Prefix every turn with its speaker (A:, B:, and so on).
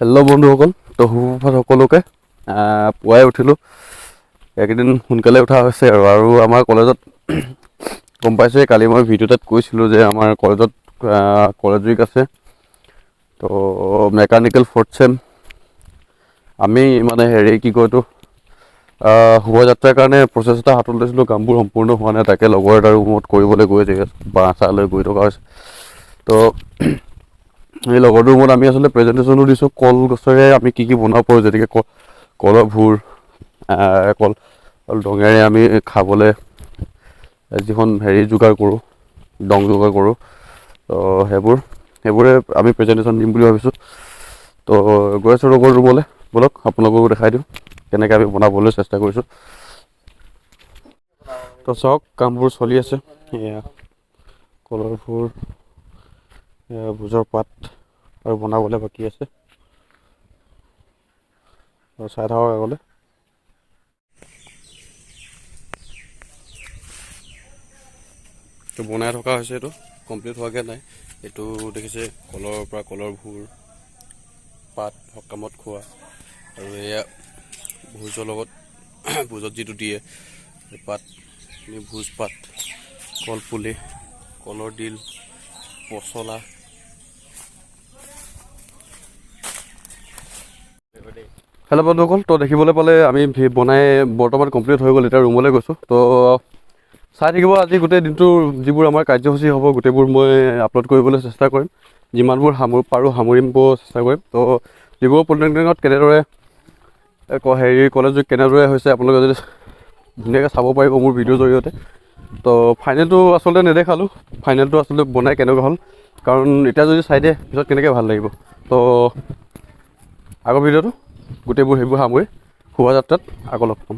A: Hello' বন্ধুসকল, তো সুপ্ৰভাত সকলোকে। পুৱাই উঠিলোঁ, এইকেইদিন সোনকালে উঠা হৈছে আৰু আমাৰ কলেজত গম পাইছোঁ, কালি মই ভিডিঅ' এটাত কৈছিলোঁ যে আমাৰ কলেজত কলেজ উইক আছে। তো মেকানিকেল ফৰ্থ চেম আমি মানে কি কয় এইটো শোভাযাত্ৰাৰ কাৰণে প্ৰচেছ এটা হাতত লৈছিলোঁ। কামবোৰ সম্পূৰ্ণ হোৱা নাই, তাকে লগৰ এটা ৰুমত কৰিবলৈ গৈ থাকে, বাঁহ চাহ লৈ গৈ থকা হৈছে। তো এই লগৰটোৰ ৰুমত আমি আচলতে প্ৰেজেণ্টেশ্যনো দিছোঁ, কলগছেৰে আমি কি কি বনাব পাৰোঁ, যেনেকৈ কলৰ ভূৰ, কল ডঙেৰে আমি খাবলৈ যিখন যোগাৰ কৰোঁ, ডং যোগাৰ কৰোঁ। তো সেইবোৰে আমি প্ৰেজেণ্টেশ্যন দিম বুলি ভাবিছোঁ। তো গৈ আছোঁ লগৰ ৰুমলৈ, ব'লক আপোনালোককো দেখাই দিওঁ কেনেকৈ আমি বনাবলৈ চেষ্টা কৰিছোঁ। তো চাওক, কামবোৰ চলি আছে। এয়া কলৰ ভূৰ, ভোজৰ পাত আৰু বনাবলৈ বাকী আছে। চাই থাকক আগলৈ। তো বনাই থকা হৈছে, এইটো কমপ্লিট হোৱাকৈ নাই। এইটো দেখিছে কলৰ পৰা কলৰ ভূৰ পাত সকামত খোৱা, আৰু এয়া ভোজৰ লগত ভোজত যিটো দিয়ে পাত, ভোজ পাত, কলপুলি, কলৰ ডিল, পচলা। হেল্ল' বন্ধুসকল, তো দেখিবলৈ পালে আমি বনাই বৰ্তমান কমপ্লিট হৈ গ'ল। এতিয়া ৰুমলৈ গৈছোঁ। তো চাই থাকিব, আজি গোটেই দিনটো যিবোৰ আমাৰ কাৰ্যসূচী হ'ব গোটেইবোৰ মই আপলোড কৰিবলৈ চেষ্টা কৰিম। যিমানবোৰ পাৰোঁ সামৰিব চেষ্টা কৰিম। তো ডিব্ৰুগড় পলিটেকনিকত কেনেদৰে কলেজ উইক কেনেদৰে হৈছে আপোনালোকে যদি ধুনীয়াকৈ চাব পাৰিব মোৰ ভিডিঅ'ৰ জৰিয়তে। তো ফাইনেলটো আচলতে নেদেখালোঁ, ফাইনেলটো আচলতে বনাই কেনেকুৱা হ'ল, কাৰণ এতিয়া যদি চাই দিয়ে পিছত কেনেকৈ ভাল লাগিব। তো আগৰ ভিডিঅ'টো গোটেইবোৰ সেইবোৰ সামৰি শোভাযাত্ৰাত আকৌ লগ পাম।